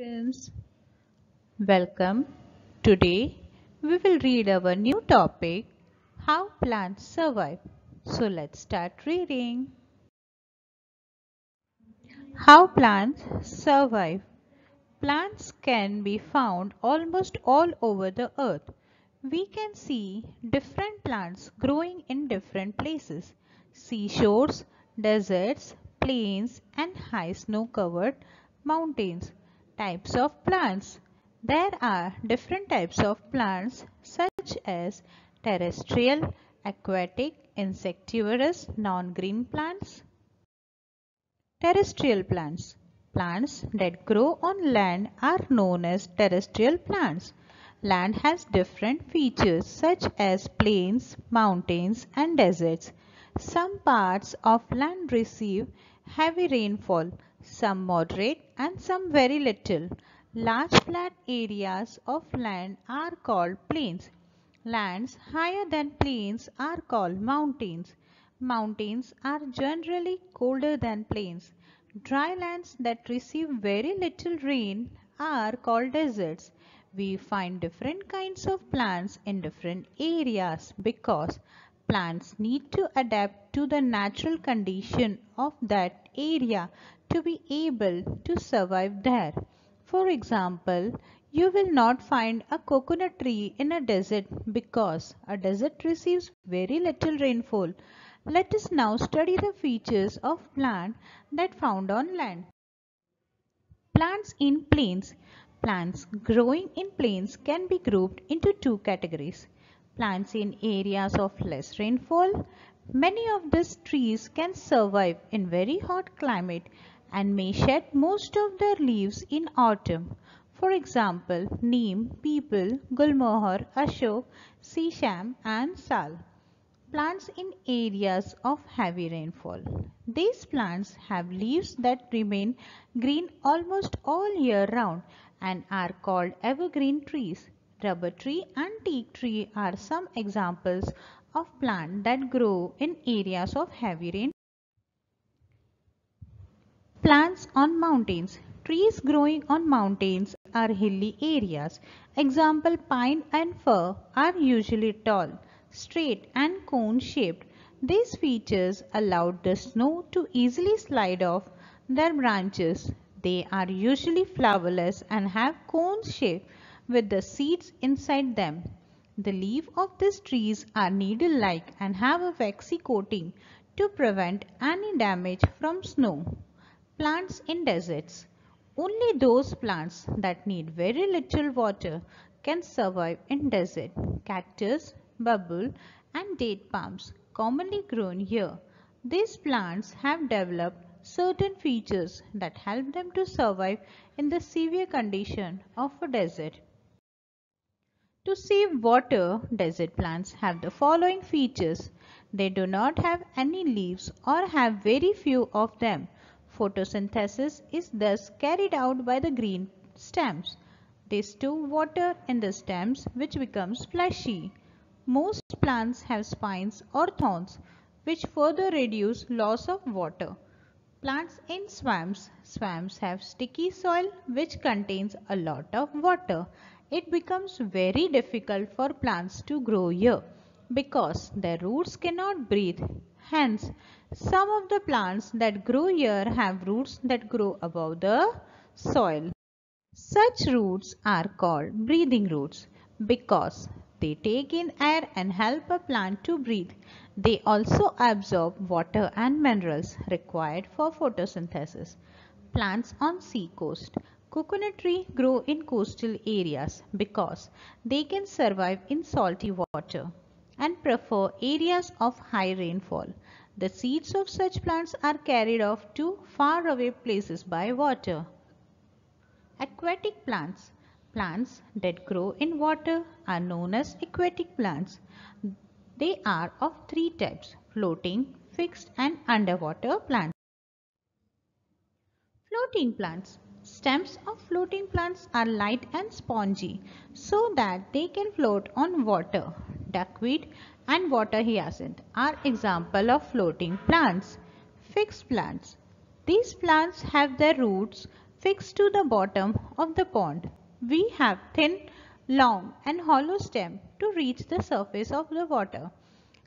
Students, welcome. Today we will read our new topic, How Plants Survive. So let's start reading. How plants survive. Plants can be found almost all over the earth. We can see different plants growing in different places. Seashores, deserts, plains and high snow-covered mountains. Types of plants. There are different types of plants such as terrestrial, aquatic, insectivorous, non-green plants. Terrestrial plants. Plants that grow on land are known as terrestrial plants. Land has different features such as plains, mountains and deserts. Some parts of land receive heavy rainfall, some moderate and some very little. Large flat areas of land are called plains. Lands higher than plains are called mountains. Mountains are generally colder than plains. Dry lands that receive very little rain are called deserts. We find different kinds of plants in different areas because plants need to adapt to the natural condition of that area to be able to survive there. For example, you will not find a coconut tree in a desert because a desert receives very little rainfall. Let us now study the features of plant that found on land. Plants in plains. Plants growing in plains can be grouped into two categories. Plants in areas of less rainfall. Many of these trees can survive in very hot climate and may shed most of their leaves in autumn. For example, neem, peepal, gulmohar, ashok, sesham and sal. Plants in areas of heavy rainfall. These plants have leaves that remain green almost all year round and are called evergreen trees. Rubber tree and teak tree are some examples of plants that grow in areas of heavy rain. Plants on mountains. Trees growing on mountains are hilly areas. Example, pine and fir are usually tall, straight and cone-shaped. These features allowed the snow to easily slide off their branches. They are usually flowerless and have cone shape with the seeds inside them. The leaves of these trees are needle-like and have a waxy coating to prevent any damage from snow. Plants in deserts. Only those plants that need very little water can survive in desert. Cactus, bubble and date palms commonly grown here. These plants have developed certain features that help them to survive in the severe condition of a desert. To save water, desert plants have the following features. They do not have any leaves or have very few of them. Photosynthesis is thus carried out by the green stems. They store water in the stems which becomes fleshy. Most plants have spines or thorns which further reduce loss of water. Plants in swamps. Swamps have sticky soil which contains a lot of water. It becomes very difficult for plants to grow here because their roots cannot breathe. Hence, some of the plants that grow here have roots that grow above the soil. Such roots are called breathing roots because they take in air and help a plant to breathe. They also absorb water and minerals required for photosynthesis. Plants on sea coast. Coconut trees grow in coastal areas because they can survive in salty water and prefer areas of high rainfall. The seeds of such plants are carried off to far away places by water. Aquatic plants. Plants that grow in water are known as aquatic plants. They are of three types: floating, fixed and underwater plants. Floating plants. Stems of floating plants are light and spongy so that they can float on water. Duckweed and water hyacinth are examples of floating plants. Fixed plants. These plants have their roots fixed to the bottom of the pond. We have thin, long and hollow stem to reach the surface of the water.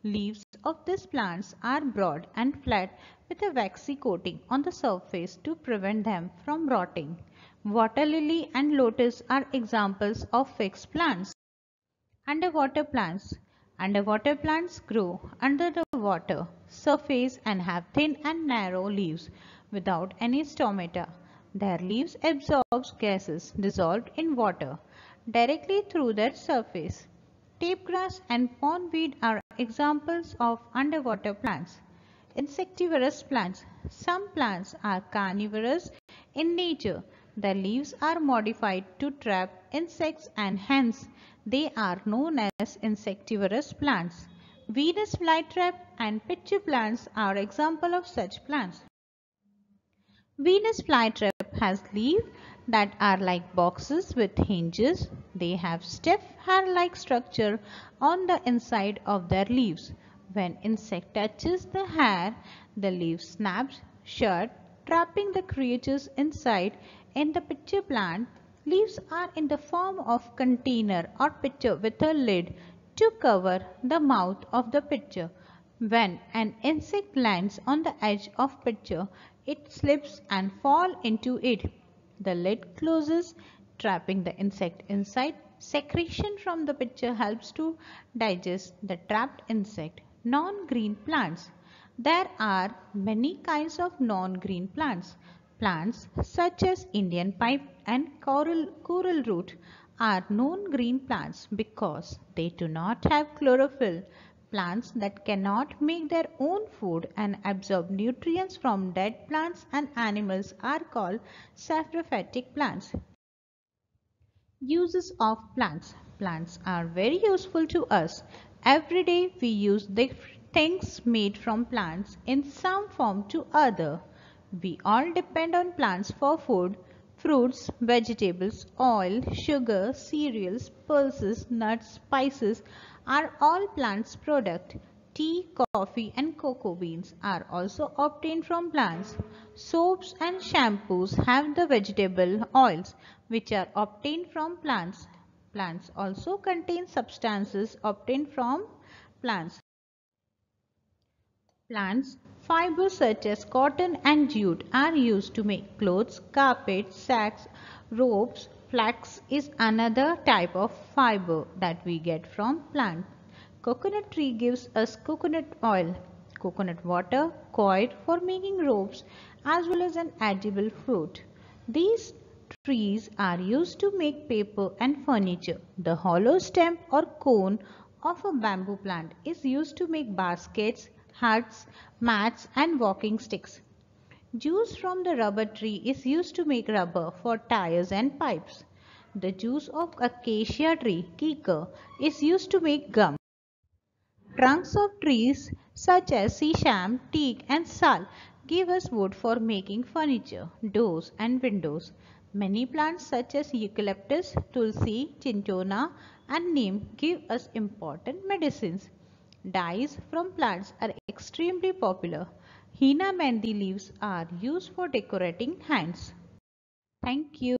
Leaves of these plants are broad and flat with a waxy coating on the surface to prevent them from rotting. Water lily and lotus are examples of fixed plants. Underwater plants. Underwater plants grow under the water surface and have thin and narrow leaves without any stomata. Their leaves absorb gases dissolved in water directly through their surface. Tape grass and pondweed are examples of underwater plants. Insectivorous plants. Some plants are carnivorous in nature. Their leaves are modified to trap insects and hence they are known as insectivorous plants. Venus flytrap and pitcher plants are examples of such plants. Venus flytrap has leaves that are like boxes with hinges. They have stiff hair-like structure on the inside of their leaves. When insect touches the hair, the leaf snaps shut, trapping the creatures inside. In the pitcher plant, leaves are in the form of container or pitcher with a lid to cover the mouth of the pitcher. When an insect lands on the edge of pitcher, it slips and falls into it. The lid closes, trapping the insect inside. Secretion from the pitcher helps to digest the trapped insect. Non-green plants. There are many kinds of non-green plants. Plants such as Indian pipe and coral root are non-green plants because they do not have chlorophyll. Plants that cannot make their own food and absorb nutrients from dead plants and animals are called saprophytic plants. Uses of plants. Plants are very useful to us. Every day we use the things made from plants in some form to other. We all depend on plants for food. Fruits, vegetables, oil, sugar, cereals, pulses, nuts, spices are all plants' products. Tea, coffee and cocoa beans are also obtained from plants. Soaps and shampoos have the vegetable oils which are obtained from plants. Plants also contain substances obtained from plants. Plants fibers such as cotton and jute are used to make clothes, carpets, sacks, ropes. Flax is another type of fiber that we get from plant. Coconut tree gives us coconut oil, coconut water, coir for making ropes as well as an edible fruit. These trees are used to make paper and furniture. The hollow stem or cone of a bamboo plant is used to make baskets, huts, mats and walking sticks. Juice from the rubber tree is used to make rubber for tires and pipes. The juice of acacia tree, kikar, is used to make gum. Trunks of trees such as sesham, teak and sal give us wood for making furniture, doors and windows. Many plants such as eucalyptus, tulsi, cinchona and neem give us important medicines. Dyes from plants are extremely popular. Henna mehndi leaves are used for decorating hands. Thank you.